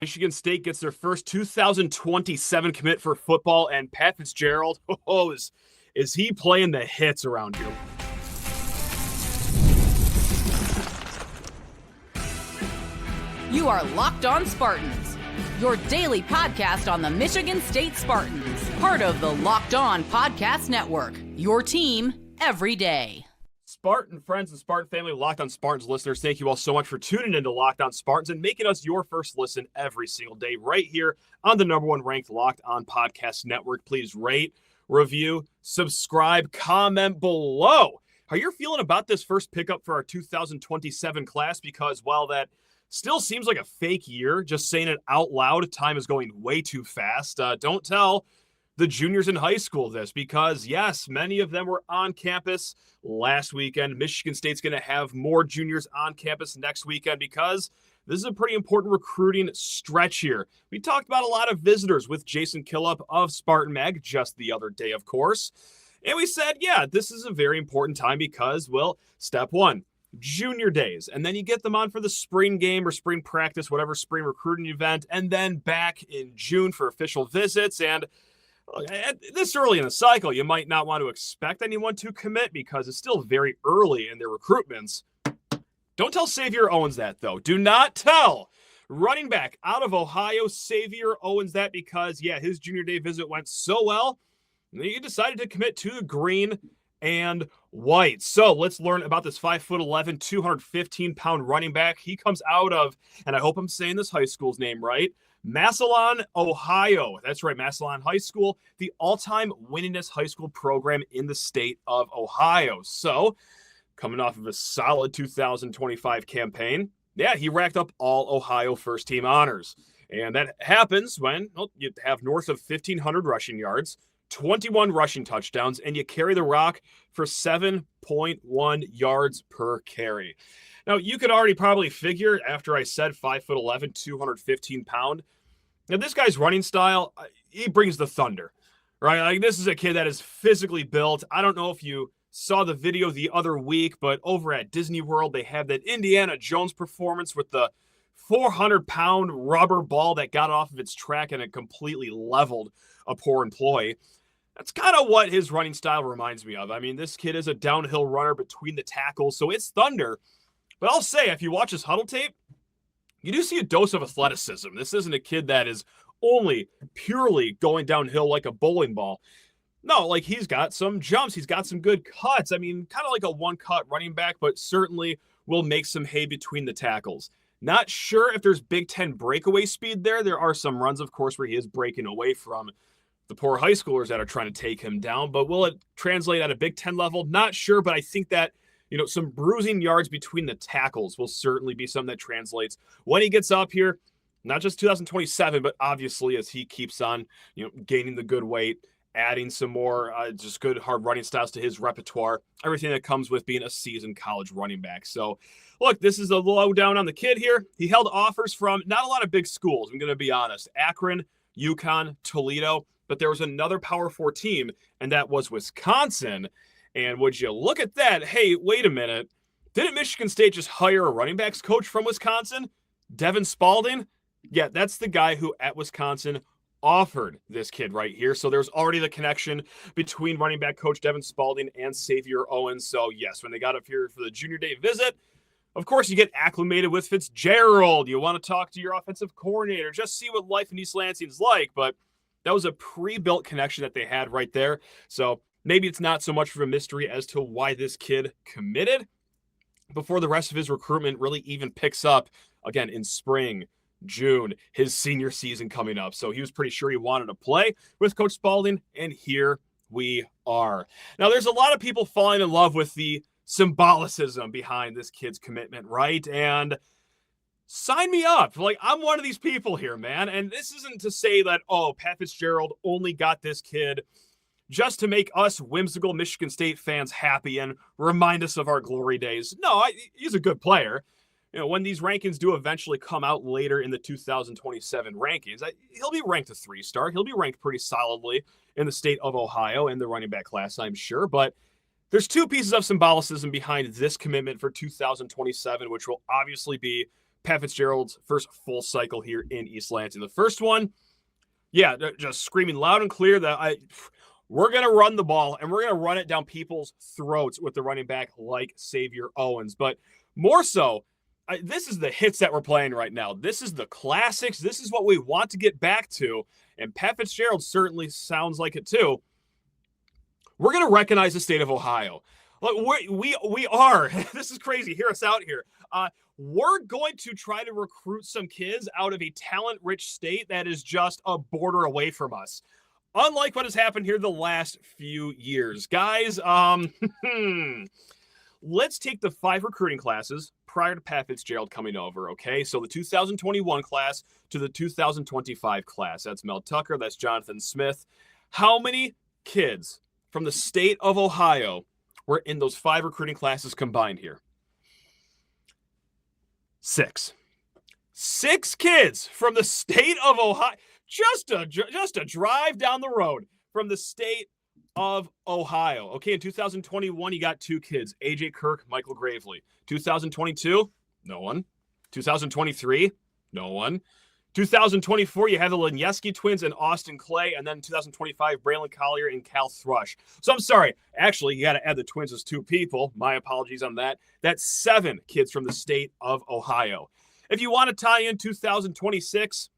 Michigan State gets their first 2027 commit for football, and Pat Fitzgerald, is he playing the hits around here? You are Locked On Spartans, your daily podcast on the Michigan State Spartans, part of the Locked On Podcast Network, your team every day. Spartan friends and Spartan family, Locked On Spartans listeners, thank you all so much for tuning into Locked On Spartans and making us your first listen every single day right here on the number one ranked Locked On Podcast Network. Please rate, review, subscribe, comment below how you're feeling about this first pickup for our 2027 class, because while that still seems like a fake year, just saying it out loud, time is going way too fast. Don't tell the juniors in high school this, because yes, many of them were on campus last weekend. Michigan State's going to have more juniors on campus next weekend because this is a pretty important recruiting stretch here. We talked about a lot of visitors with Jason Killip of Spartan Mag just the other day, of course. And we said, yeah, this is a very important time because, well, step one, junior days, and then you get them on for the spring game or spring practice, whatever spring recruiting event, and then back in June for official visits. And at this early in the cycle, you might not want to expect anyone to commit because it's still very early in their recruitments. Don't tell Savior Owens that, though. Do not tell running back out of Ohio, Savior Owens, that, because, yeah, his junior day visit went so well, he decided to commit to the green and white. So let's learn about this 5'11", 215-pound running back. He comes out of, and I hope I'm saying this high school's name right, Massillon, Ohio. That's right, Massillon High School, the all-time winningest high school program in the state of Ohio. So, coming off of a solid 2025 campaign, yeah, he racked up all Ohio first-team honors. And that happens when you have north of 1,500 rushing yards, 21 rushing touchdowns, and you carry the rock for 7.1 yards per carry. Now, you could already probably figure after I said 5'11", 215-pound. Now, this guy's running style, he brings the thunder, right? Like, this is a kid that is physically built. I don't know if you saw the video the other week, but over at Disney World, they have that Indiana Jones performance with the 400-pound rubber ball that got off of its track and it completely leveled a poor employee. That's kind of what his running style reminds me of. I mean, this kid is a downhill runner between the tackles, so it's thunder. But I'll say, if you watch his huddle tape, you do see a dose of athleticism. This isn't a kid that is only purely going downhill like a bowling ball. No, like, he's got some jumps. He's got some good cuts. I mean, kind of like a one-cut running back, but certainly will make some hay between the tackles. Not sure if there's Big Ten breakaway speed there. There are some runs, of course, where he is breaking away from the poor high schoolers that are trying to take him down. But will it translate at a Big Ten level? Not sure, but I think that some bruising yards between the tackles will certainly be something that translates when he gets up here, not just 2027, but obviously as he keeps on, gaining the good weight, adding some more just good hard running styles to his repertoire, everything that comes with being a seasoned college running back. So, look, this is a lowdown on the kid here. He held offers from not a lot of big schools, I'm going to be honest. Akron, UConn, Toledo, but there was another Power 4 team, and that was Wisconsin. And would you look at that? Hey, wait a minute. Didn't Michigan State just hire a running backs coach from Wisconsin? Devon Spalding? Yeah, that's the guy who at Wisconsin offered this kid right here. So there's already the connection between running back coach Devon Spalding and Savior Owens. So yes, when they got up here for the junior day visit, of course you get acclimated with Fitzgerald. You want to talk to your offensive coordinator, just see what life in East Lansing is like. But that was a pre-built connection that they had right there. So maybe it's not so much of a mystery as to why this kid committed before the rest of his recruitment really even picks up, again, in spring, June, his senior season coming up. So he was pretty sure he wanted to play with Coach Spalding, and here we are. Now, there's a lot of people falling in love with the symbolicism behind this kid's commitment, right? And sign me up. Like, I'm one of these people here, man. And this isn't to say that, Pat Fitzgerald only got this kid just to make us whimsical Michigan State fans happy and remind us of our glory days. No, he's a good player. When these rankings do eventually come out later in the 2027 rankings, he'll be ranked a 3-star. He'll be ranked pretty solidly in the state of Ohio in the running back class, I'm sure. But there's two pieces of symbolicism behind this commitment for 2027, which will obviously be Pat Fitzgerald's first full cycle here in East Lansing. The first one, yeah, just screaming loud and clear that we're going to run the ball, and we're going to run it down people's throats with the running back like Savior Owens. But more so, this is the hits that we're playing right now. This is the classics. This is what we want to get back to, and Pat Fitzgerald certainly sounds like it too. We're going to recognize the state of Ohio. Look, we are. This is crazy. Hear us out here. We're going to try to recruit some kids out of a talent-rich state that is just a border away from us. Unlike what has happened here the last few years. Guys, let's take the 5 recruiting classes prior to Pat Fitzgerald coming over, okay? So the 2021 class to the 2025 class. That's Mel Tucker. That's Jonathan Smith. How many kids from the state of Ohio were in those 5 recruiting classes combined here? 6. 6 kids from the state of Ohio. Just a drive down the road from the state of Ohio. Okay, in 2021, you got 2 kids, AJ Kirk, Michael Gravely. 2022, no one. 2023, no one. 2024, you have the Lenieski twins and Austin Clay, and then 2025, Braylon Collier and Cal Thrush. So I'm sorry. Actually, you got to add the twins as 2 people. My apologies on that. That's 7 kids from the state of Ohio. If you want to tie in 2026,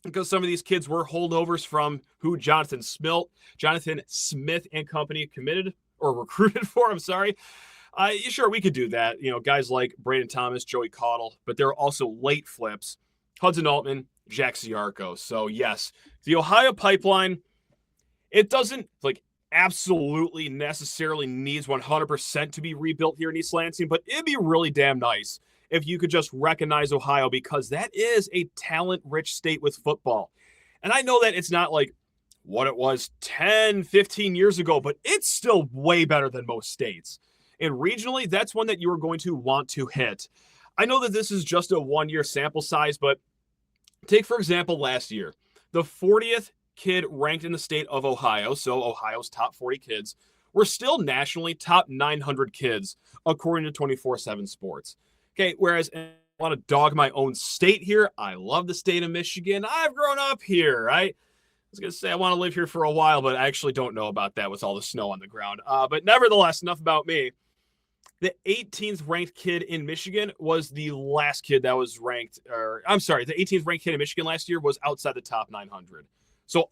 because some of these kids were holdovers from who Jonathan Smith and company committed or recruited for, I'm sorry. Sure, we could do that. You know, guys like Brandon Thomas, Joey Caudle, but there are also late flips. Hudson Altman, Jack Ziarko. So, yes, the Ohio pipeline, it doesn't, absolutely necessarily needs 100% to be rebuilt here in East Lansing, but it'd be really damn nice if you could just recognize Ohio, because that is a talent-rich state with football. And I know that it's not like what it was 10, 15 years ago, but it's still way better than most states. And regionally, that's one that you are going to want to hit. I know that this is just a 1-year sample size, but take, for example, last year, the 40th kid ranked in the state of Ohio, so Ohio's top 40 kids, were still nationally top 900 kids, according to 24/7 Sports. Okay, whereas I want to dog my own state here. I love the state of Michigan. I've grown up here. I was going to say I want to live here for a while, but I actually don't know about that with all the snow on the ground. But nevertheless, enough about me. The 18th ranked kid in Michigan was the last kid that was ranked, the 18th ranked kid in Michigan last year was outside the top 900. So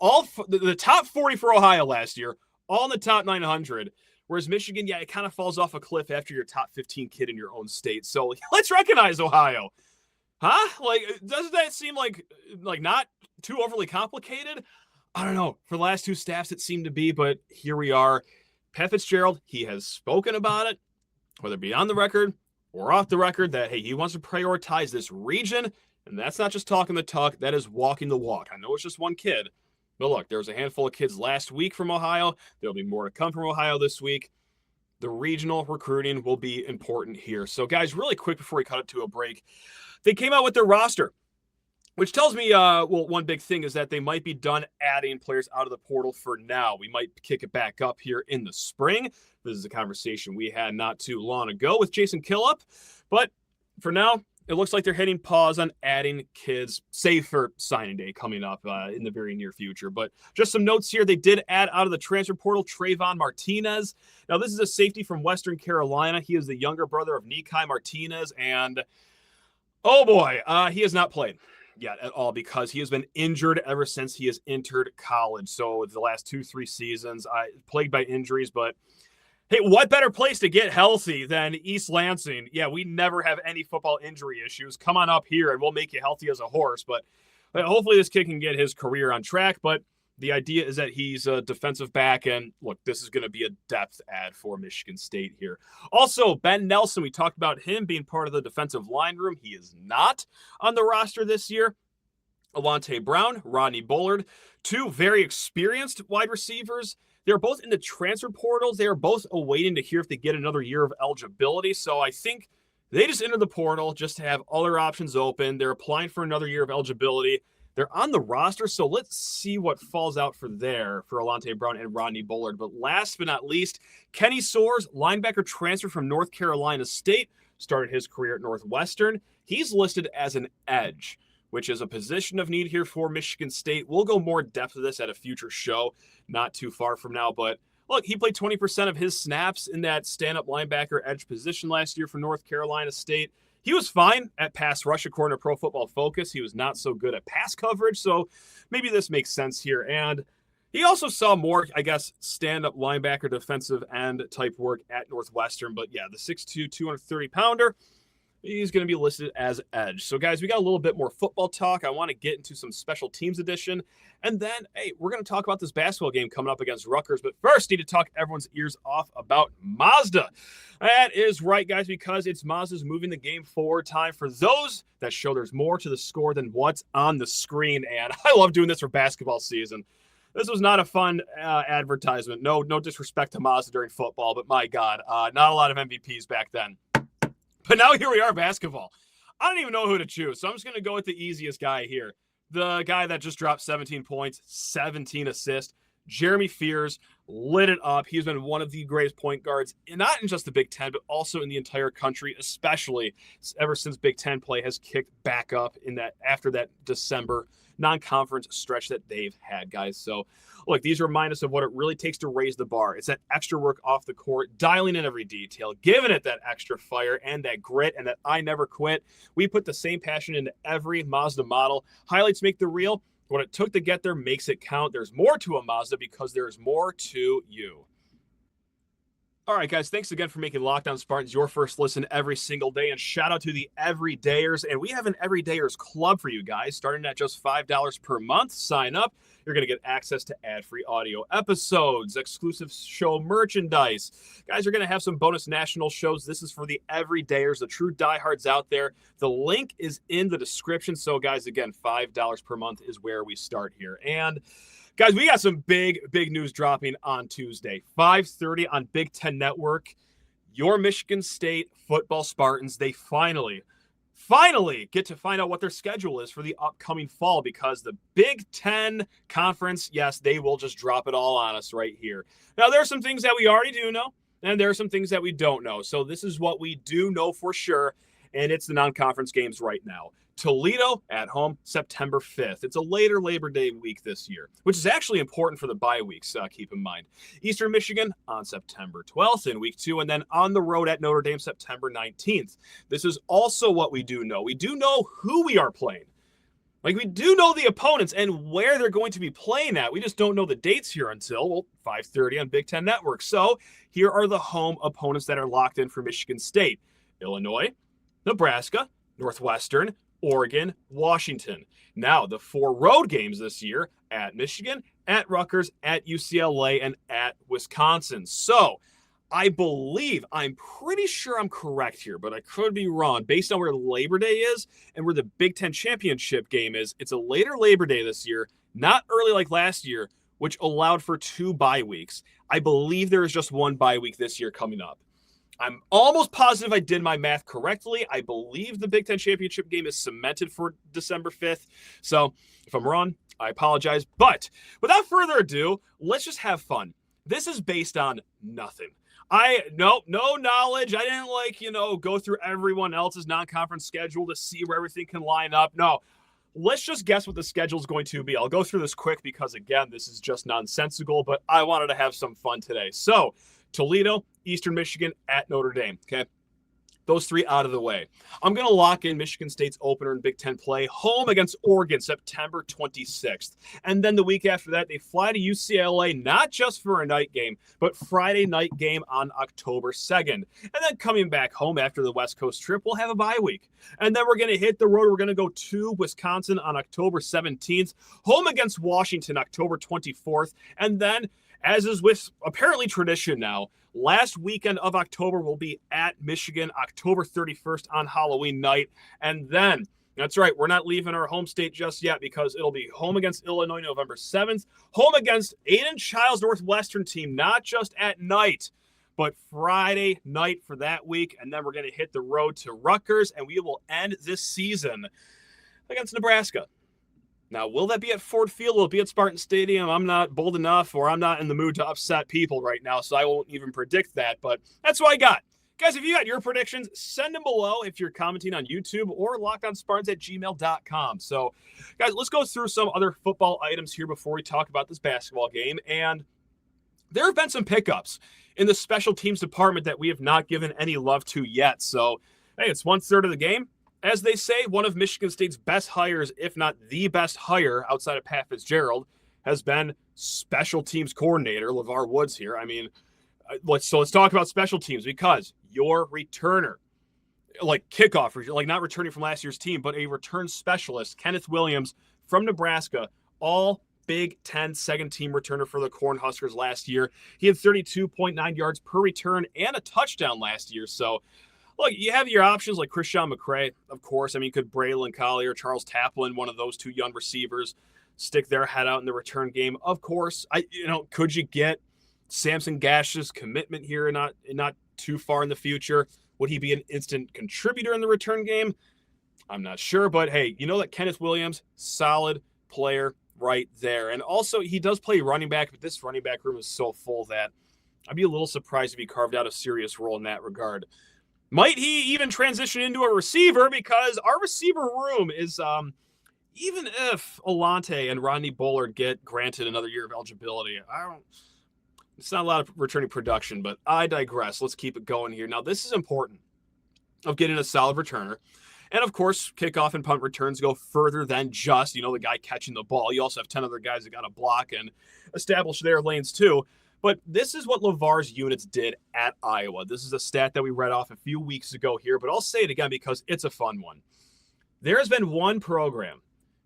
the top 40 for Ohio last year, all in the top 900. Whereas Michigan, yeah, it kind of falls off a cliff after your top 15 kid in your own state. So let's recognize Ohio. Huh? Doesn't that seem like not too overly complicated? I don't know. For the last 2 staffs, it seemed to be, but here we are. Pat Fitzgerald, he has spoken about it, whether it be on the record or off the record, that, hey, he wants to prioritize this region. And that's not just talking the talk, that is walking the walk. I know it's just 1 kid. But look, there was a handful of kids last week from Ohio. There'll be more to come from Ohio this week. The regional recruiting will be important here. So, guys, really quick before we cut it to a break, they came out with their roster, which tells me, one big thing is that they might be done adding players out of the portal for now. We might kick it back up here in the spring. This is a conversation we had not too long ago with Jason Killup. But for now, it looks like they're hitting pause on adding kids, save for signing day coming up in the very near future. But just some notes here. They did add out of the transfer portal Trayvon Martinez. Now, this is a safety from Western Carolina. He is the younger brother of Nikai Martinez. And, oh boy, he has not played yet at all because he has been injured ever since he has entered college. So the last 2-3 seasons, plagued by injuries, but hey, what better place to get healthy than East Lansing? Yeah, we never have any football injury issues. Come on up here and we'll make you healthy as a horse. But hopefully this kid can get his career on track. But the idea is that he's a defensive back. And look, this is going to be a depth add for Michigan State here. Also, Ben Nelson, we talked about him being part of the defensive line room. He is not on the roster this year. Alante Brown, Rodney Bullard, 2 very experienced wide receivers. They're both in the transfer portals. They are both awaiting to hear if they get another year of eligibility. So I think they just entered the portal just to have other options open. They're applying for another year of eligibility. They're on the roster, so let's see what falls out for Alante Brown and Rodney Bullard. But last but not least, Kenny Soares, linebacker transfer from North Carolina State. started his career at Northwestern. He's listed as an edge, which is a position of need here for Michigan State. We'll go more depth of this at a future show, not too far from now. But look, he played 20% of his snaps in that stand-up linebacker edge position last year for North Carolina State. He was fine at pass rush according to Pro Football Focus. He was not so good at pass coverage, so maybe this makes sense here. And he also saw more, I guess, stand-up linebacker, defensive end type work at Northwestern. But yeah, the 6'2", 230-pounder, he's going to be listed as edge. So, guys, we got a little bit more football talk. I want to get into some special teams edition. And then, hey, we're going to talk about this basketball game coming up against Rutgers. But first, need to talk everyone's ears off about Mazda. That is right, guys, because it's Mazda's moving the game forward time for those that show there's more to the score than what's on the screen. And I love doing this for basketball season. This was not a fun advertisement. No disrespect to Mazda during football, but my God, not a lot of MVPs back then. But now here we are, basketball. I don't even know who to choose, so I'm just going to go with the easiest guy here. The guy that just dropped 17 points, 17 assists. Jeremy Fears lit it up. He's been one of the greatest point guards, not in just the Big Ten, but also in the entire country, especially ever since Big Ten play has kicked back up in that after that December non-conference stretch that they've had, guys. So, look, these remind us of what it really takes to raise the bar. It's that extra work off the court, dialing in every detail, giving it that extra fire and that grit and that I never quit. We put the same passion into every Mazda model. Highlights make the reel. What it took to get there makes it count. There's more to a Mazda because there's more to you. All right, guys, thanks again for making Locked On Spartans your first listen every single day. And shout out to the Everydayers. And we have an Everydayers club for you guys, starting at just $5 per month. Sign up. You're going to get access to ad-free audio episodes, exclusive show merchandise. Guys, you're going to have some bonus national shows. This is for the Everydayers, the true diehards out there. The link is in the description. So, guys, again, $5 per month is where we start here. And guys, we got some big news dropping on Tuesday. 5:30 on Big Ten Network. Your Michigan State football Spartans, they finally get to find out what their schedule is for the upcoming fall, because the Big Ten Conference, yes, they will just drop it all on us right here. Now, there are some things that we already do know, and there are some things that we don't know. So this is what we do know for sure, and it's the non-conference games right now. Toledo at home, September 5th. It's a later Labor Day week this year, which is actually important for the bye weeks, keep in mind. Eastern Michigan on September 12th in week 2, and then on the road at Notre Dame, September 19th. This is also what we do know. We do know who we are playing. Like, we do know the opponents and where they're going to be playing at. We just don't know the dates here until 5:30 on Big Ten Network. So here are the home opponents that are locked in for Michigan State: Illinois, Nebraska, Northwestern, Oregon, Washington. Now, the 4 road games this year: at Michigan, at Rutgers, at UCLA, and at Wisconsin. So I'm pretty sure I'm correct here, but I could be wrong. Based on where Labor Day is and where the Big Ten championship game is, it's a later Labor Day this year, not early like last year, which allowed for 2 bye weeks. I believe there is just 1 bye week this year coming up. I'm almost positive I did my math correctly. I believe the Big Ten championship game is cemented for December 5th. So if I'm wrong, I apologize. But without further ado, let's just have fun. This is based on nothing. No knowledge. I didn't go through everyone else's non-conference schedule to see where everything can line up. No, let's just guess what the schedule is going to be. I'll go through this quick because, again, this is just nonsensical, but I wanted to have some fun today. So Toledo, Eastern Michigan, at Notre Dame. Okay. Those 3 out of the way. I'm going to lock in Michigan State's opener in Big Ten play, home against Oregon, September 26th. And then the week after that, they fly to UCLA, not just for a night game, but Friday night game on October 2nd. And then coming back home after the West Coast trip, we'll have a bye week. And then we're going to hit the road. We're going to go to Wisconsin on October 17th, home against Washington, October 24th. And then, as is with apparently tradition now, last weekend of October will be at Michigan, October 31st on Halloween night. And then, that's right, we're not leaving our home state just yet, because it'll be home against Illinois November 7th, home against Aiden Child's Northwestern team, not just at night, but Friday night for that week. And then we're going to hit the road to Rutgers, and we will end this season against Nebraska. Now, will that be at Ford Field? Will it be at Spartan Stadium? I'm not bold enough, or I'm not in the mood to upset people right now, so I won't even predict that. But that's what I got. Guys, if you got your predictions, send them below if you're commenting on YouTube or lockedonspartans@gmail.com. So, guys, let's go through some other football items here before we talk about this basketball game. And there have been some pickups in the special teams department that we have not given any love to yet. So, hey, it's 1/3 of the game. As they say, one of Michigan State's best hires, if not the best hire outside of Pat Fitzgerald, has been special teams coordinator LeVar Woods here. I mean, let's talk about special teams, because your returner, like kickoff, like not returning from last year's team, but a return specialist, Kenneth Williams from Nebraska, all Big Ten second team returner for the Cornhuskers last year. He had 32.9 yards per return and a touchdown last year. So, look, you have your options like Christian McCray, of course. I mean, could Braylon Collier, Charles Taplin, one of those two young receivers, stick their head out in the return game? Of course. Could you get Samson Gash's commitment here not too far in the future? Would he be an instant contributor in the return game? I'm not sure, but hey, you know that Kenneth Williams, solid player right there. And also, he does play running back, but this running back room is so full that I'd be a little surprised if he carved out a serious role in that regard. Might he even transition into a receiver, because our receiver room is, even if Alante and Rodney Bullard get granted another year of eligibility, it's not a lot of returning production, but I digress. Let's keep it going here. Now, this is important of getting a solid returner. And, of course, kickoff and punt returns go further than just, the guy catching the ball. You also have 10 other guys that got to block and establish their lanes, too. But this is what LeVar's units did at Iowa. This is a stat that we read off a few weeks ago here, but I'll say it again because it's a fun one. There has been one program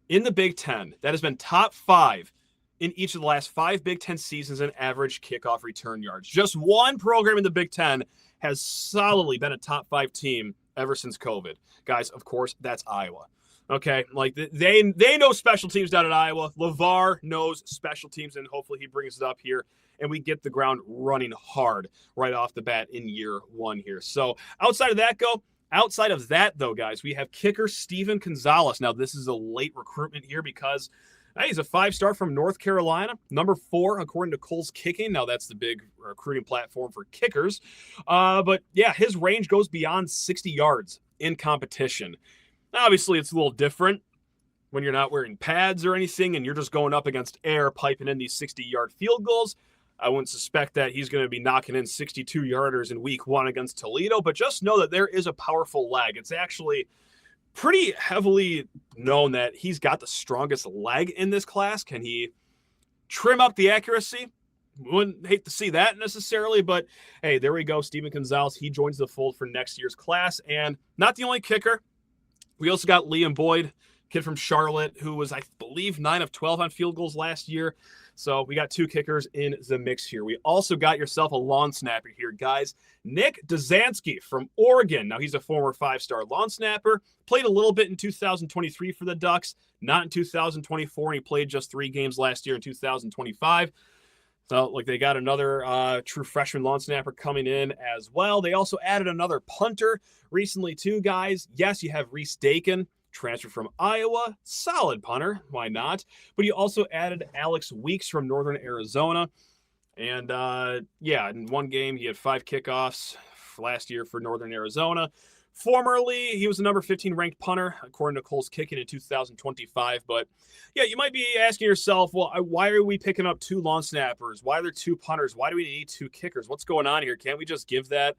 in the Big Ten that has been top 5 in each of the last 5 Big Ten seasons in average kickoff return yards. Just one program in the Big Ten has solidly been a top 5 team ever since COVID. Guys, of course, that's Iowa. Okay, like they know special teams down at Iowa. LeVar knows special teams, and hopefully he brings it up here, and we get the ground running hard right off the bat in year 1 here. So outside of that, though, guys, we have kicker Stephen Gonzalez. Now, this is a late recruitment here because he's a 5-star from North Carolina, number 4, according to Cole's Kicking. Now, that's the big recruiting platform for kickers. But, yeah, his range goes beyond 60 yards in competition. Obviously, it's a little different when you're not wearing pads or anything and you're just going up against air, piping in these 60-yard field goals. I wouldn't suspect that he's going to be knocking in 62-yarders in week 1 against Toledo, but just know that there is a powerful leg. It's actually pretty heavily known that he's got the strongest leg in this class. Can he trim up the accuracy? Wouldn't hate to see that necessarily, but hey, there we go. Stephen Gonzalez, he joins the fold for next year's class, and not the only kicker. We also got Liam Boyd, kid from Charlotte, who was, I believe, 9 of 12 on field goals last year. So we got 2 kickers in the mix here. We also got yourself a lawn snapper here, guys. Nick Dzansky from Oregon. Now, he's a former 5-star lawn snapper. Played a little bit in 2023 for the Ducks, not in 2024, and he played just 3 games last year in 2025. So, they got another true freshman lawn snapper coming in as well. They also added another punter recently, too, guys. Yes, you have Reese Dakin, transferred from Iowa, solid punter, why not? But you also added Alex Weeks from Northern Arizona. And, in one game, he had 5 kickoffs last year for Northern Arizona. Formerly, he was the number 15 ranked punter, according to Cole's Kicking in 2025. But, yeah, you might be asking yourself, well, why are we picking up 2 lawn snappers? Why are there 2 punters? Why do we need 2 kickers? What's going on here? Can't we just give that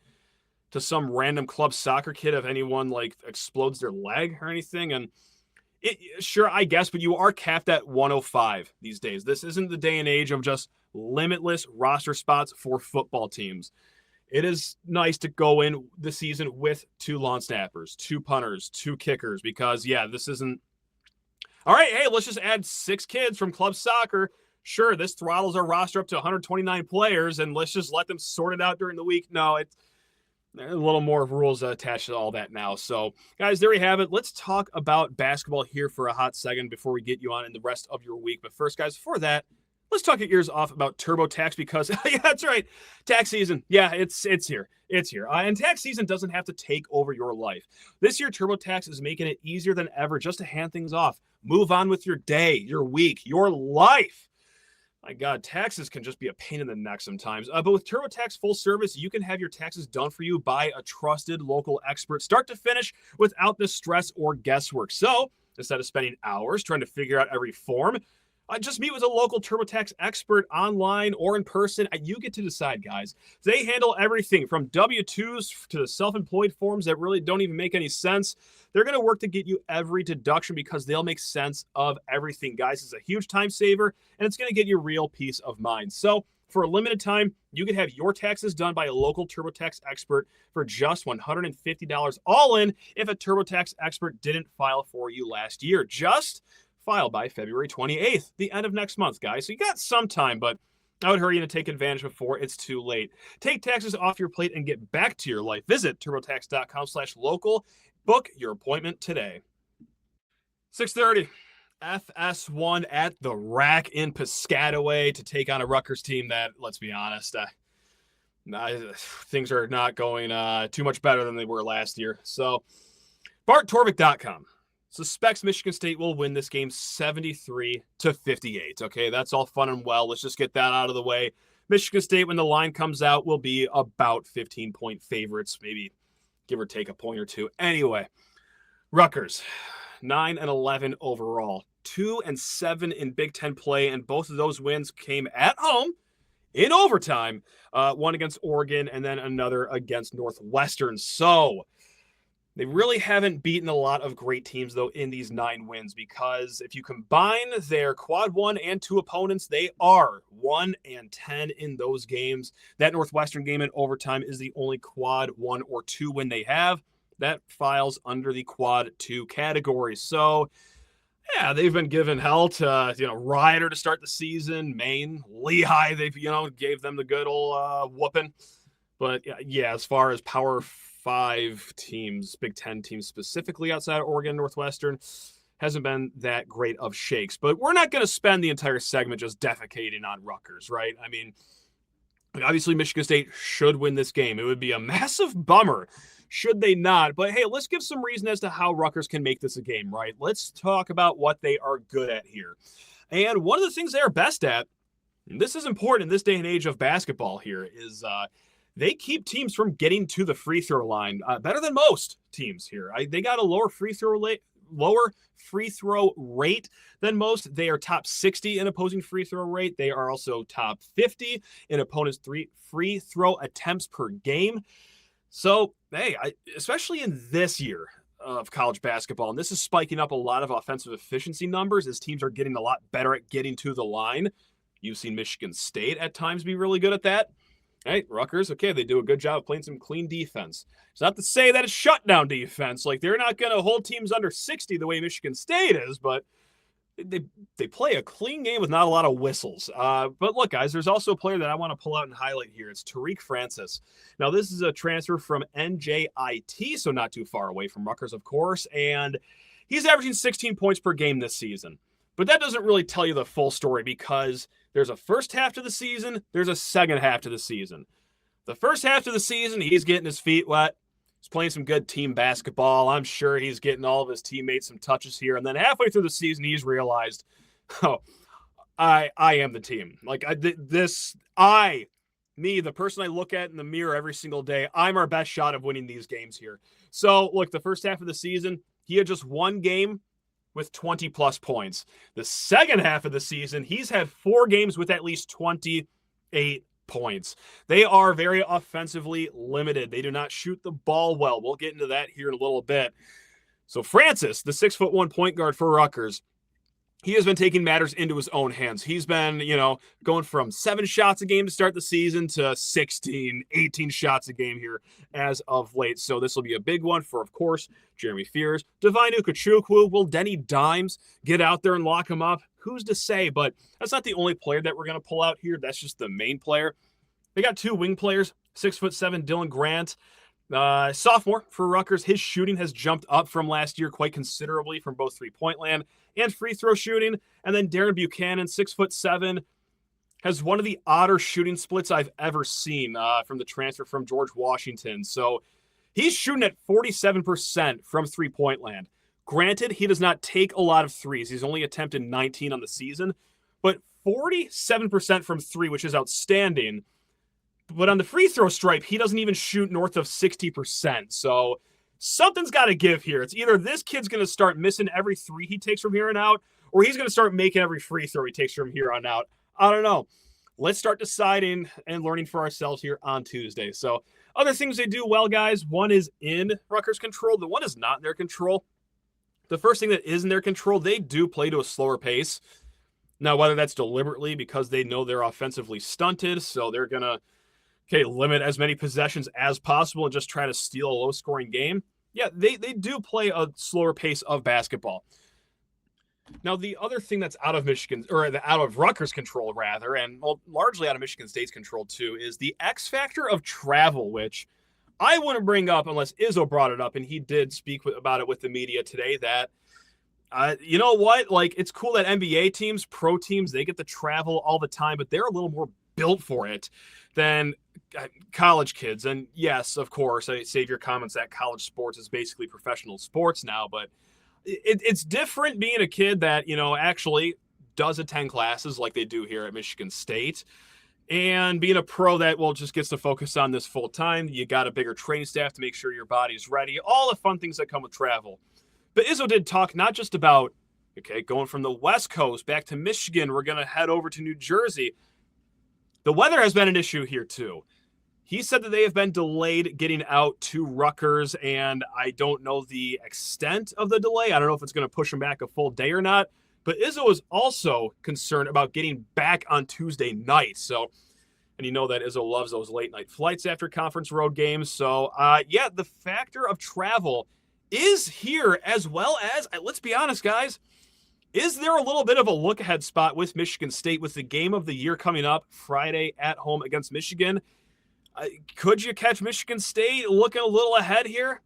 to some random club soccer kid if anyone explodes their leg or anything? And sure, I guess, but you are capped at 105 these days. This isn't the day and age of just limitless roster spots for football teams. It is nice to go in the season with 2 lawn snappers, 2 punters, 2 kickers, because this isn't all right. Hey, let's just add 6 kids from club soccer. Sure, this throttles our roster up to 129 players, and let's just let them sort it out during the week. No, it's a little more rules attached to all that now. So, guys, there we have it. Let's talk about basketball here for a hot second before we get you on in the rest of your week. But first, guys, before that, let's talk your ears off about TurboTax because, yeah, that's right, tax season. Yeah, it's here. It's here. And tax season doesn't have to take over your life. This year, TurboTax is making it easier than ever just to hand things off. Move on with your day, your week, your life. My God, taxes can just be a pain in the neck sometimes. But with TurboTax Full Service, you can have your taxes done for you by a trusted local expert, start to finish, without the stress or guesswork. So instead of spending hours trying to figure out every form, just meet with a local TurboTax expert online or in person. You get to decide, guys. They handle everything from W-2s to the self-employed forms that really don't even make any sense. They're going to work to get you every deduction because they'll make sense of everything, guys. It's a huge time saver, and it's going to get you real peace of mind. So for a limited time, you can have your taxes done by a local TurboTax expert for just $150 all in if a TurboTax expert didn't file for you last year. Just file by February 28th, the end of next month, guys. So you got some time, but I would hurry you to take advantage before it's too late. Take taxes off your plate and get back to your life. Visit TurboTax.com/local. Book your appointment today. 6:30. FS1 at the Rack in Piscataway to take on a Rutgers team that, let's be honest, things are not going too much better than they were last year. So, BartTorvik.com suspects Michigan State will win this game 73-58. Okay, that's all fun and well. Let's just get that out of the way. Michigan State, when the line comes out, will be about 15-point favorites, maybe give or take a point or two. Anyway, Rutgers, 9-11 overall, 2-7 in Big Ten play, and both of those wins came at home in overtime. One against Oregon and then another against Northwestern. So they really haven't beaten a lot of great teams, though, in these 9 wins, because if you combine their quad 1 and 2 opponents, they are 1-10 in those games. That Northwestern game in overtime is the only quad 1 or 2 win they have. That files under the quad 2 category. So, yeah, they've been given hell to, Rider to start the season, Maine, Lehigh, they've, gave them the good old whooping. But, yeah, as far as Power 5 teams, Big Ten teams specifically outside of Oregon, Northwestern, hasn't been that great of shakes. But we're not going to spend the entire segment just defecating on Rutgers, right? I mean, obviously Michigan State should win this game. It would be a massive bummer should they not. But, hey, let's give some reason as to how Rutgers can make this a game, right? Let's talk about what they are good at here. And one of the things they are best at, and this is important in this day and age of basketball here, is they keep teams from getting to the free throw line better than most teams here. They got a lower free throw rate than most. They are top 60 in opposing free throw rate. They are also top 50 in opponents' free throw attempts per game. So, hey, especially in this year of college basketball, and this is spiking up a lot of offensive efficiency numbers as teams are getting a lot better at getting to the line. You've seen Michigan State at times be really good at that. Hey, Rutgers, okay, they do a good job of playing some clean defense. It's not to say that it's shutdown defense. Like, they're not going to hold teams under 60 the way Michigan State is, but they play a clean game with not a lot of whistles. But look, guys, there's also a player that I want to pull out and highlight here. It's Tariq Francis. Now, this is a transfer from NJIT, so not too far away from Rutgers, of course, and he's averaging 16 points per game this season. But that doesn't really tell you the full story because there's a first half to the season, there's a second half to the season. The first half of the season, he's getting his feet wet. He's playing some good team basketball. I'm sure he's getting all of his teammates some touches here. And then halfway through the season, he's realized, I am the team. Like, me, the person I look at in the mirror every single day, I'm our best shot of winning these games here. So, look, the first half of the season, he had just one game with 20-plus points. The second half of the season, he's had 4 games with at least 28 points. They are very offensively limited. They do not shoot the ball well. We'll get into that here in a little bit. So Francis, the 6'1" point guard for Rutgers, he has been taking matters into his own hands. He's been, going from 7 shots a game to start the season to 16, 18 shots a game here as of late. So this will be a big one for, of course, Jeremy Fears. Divine Ukachukwu. Will Denny Dimes get out there and lock him up? Who's to say? But that's not the only player that we're going to pull out here. That's just the main player. They got 2 wing players, 6'7" Dylan Grant. Sophomore for Rutgers, his shooting has jumped up from last year quite considerably from both three-point land and free throw shooting. And then Darren Buchanan, 6'7", has one of the odder shooting splits I've ever seen from the transfer from George Washington. So he's shooting at 47% from three-point land. Granted, he does not take a lot of threes. He's only attempted 19 on the season, but 47% from three, which is outstanding. But on the free throw stripe, he doesn't even shoot north of 60%. So something's got to give here. It's either this kid's going to start missing every three he takes from here on out, or he's going to start making every free throw he takes from here on out. I don't know. Let's start deciding and learning for ourselves here on Tuesday. So other things they do well, guys, one is in Rutgers' control. The one is not in their control. The first thing that is in their control, they do play to a slower pace. Now, whether that's deliberately because they know they're offensively stunted, so they're going to limit as many possessions as possible and just try to steal a low-scoring game. Yeah, they do play a slower pace of basketball. Now, the other thing that's out of Rutgers' control, rather, and largely out of Michigan State's control, too, is the X factor of travel, which I wouldn't bring up unless Izzo brought it up, and he did speak about it with the media today, that, you know what? Like, it's cool that NBA teams, pro teams, they get to travel all the time, but they're a little more built for it than college kids. And yes, of course, Savior comments that college sports is basically professional sports now, but it's different being a kid that, actually does attend classes like they do here at Michigan State, and being a pro that, just gets to focus on this full time. You got a bigger training staff to make sure your body's ready, all the fun things that come with travel. But Izzo did talk not just about, going from the West Coast back to Michigan, we're going to head over to New Jersey. The weather has been an issue here too. He said that they have been delayed getting out to Rutgers, and I don't know the extent of the delay. I don't know if it's going to push them back a full day or not. But Izzo is also concerned about getting back on Tuesday night. So, and you know that Izzo loves those late night flights after conference road games. So, the factor of travel is here, as well as, let's be honest, guys, is there a little bit of a look-ahead spot with Michigan State with the game of the year coming up Friday at home against Michigan? Could you catch Michigan State looking a little ahead here?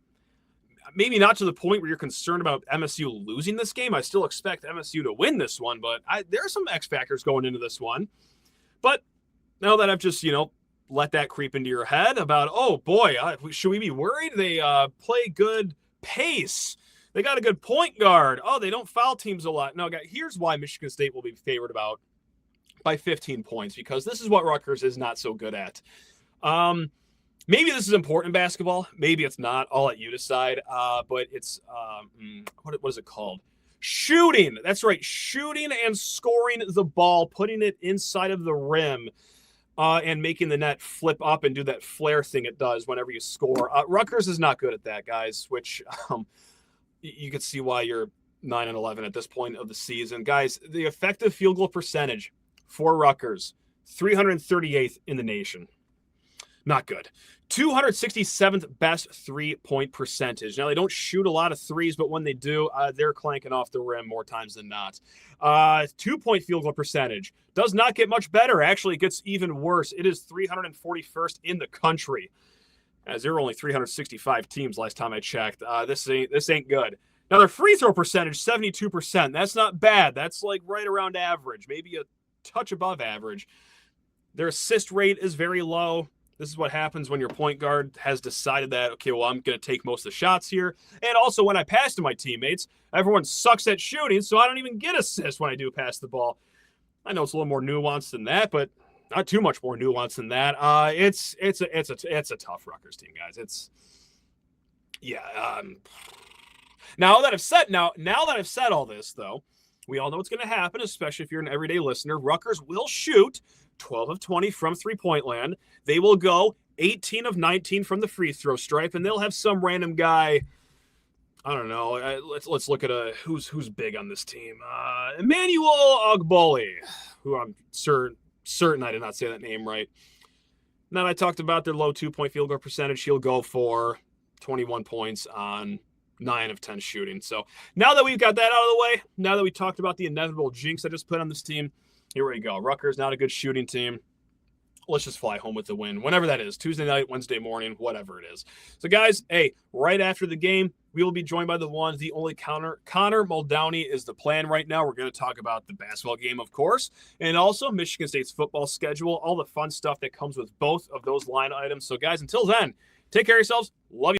Maybe not to the point where you're concerned about MSU losing this game. I still expect MSU to win this one, but there are some X factors going into this one. But now that I've just, let that creep into your head about, oh boy, should we be worried? They play good pace. They got a good point guard. Oh, they don't foul teams a lot. No, guys, here's why Michigan State will be favored about by 15 points, because this is what Rutgers is not so good at. Maybe this is important in basketball. Maybe it's not. I'll let you decide. But it's, what is it called? Shooting. That's right. Shooting and scoring the ball, putting it inside of the rim, and making the net flip up and do that flare thing it does whenever you score. Rutgers is not good at that, guys, which you can see why you're 9-11 at this point of the season. Guys, the effective field goal percentage for Rutgers, 338th in the nation. Not good. 267th best three-point percentage. Now, they don't shoot a lot of threes, but when they do, they're clanking off the rim more times than not. 2-point field goal percentage does not get much better. Actually, it gets even worse. It is 341st in the country, as there were only 365 teams last time I checked. This ain't good. Now, their free throw percentage, 72%. That's not bad. That's like right around average, maybe a touch above average. Their assist rate is very low. This is what happens when your point guard has decided that, okay, well, I'm going to take most of the shots here. And also when I pass to my teammates, everyone sucks at shooting, so I don't even get assists when I do pass the ball. I know it's a little more nuanced than that, but not too much more nuanced than that. It's a tough Rutgers team, guys. Now that I've said all this, though, we all know what's going to happen, especially if you're an everyday listener. Rutgers will shoot 12 of 20 from three-point land. They will go 18 of 19 from the free throw stripe, and they'll have some random guy. I don't know. Let's look at who's big on this team. Emmanuel Ogbole, who I'm certain I did not say that name right. Now I talked about their low 2-point field goal percentage. He'll go for 21 points on 9 of 10 shooting. So now that we've got that out of the way, now that we talked about the inevitable jinx I just put on this team, here we go. Rutgers, not a good shooting team. Let's just fly home with the win, whenever that is. Tuesday night, Wednesday morning, whatever it is. So, guys, right after the game, we will be joined by the one, the only Connor Muldowney is the plan right now. We're going to talk about the basketball game, of course, and also Michigan State's football schedule, all the fun stuff that comes with both of those line items. So, guys, until then, take care of yourselves. Love you.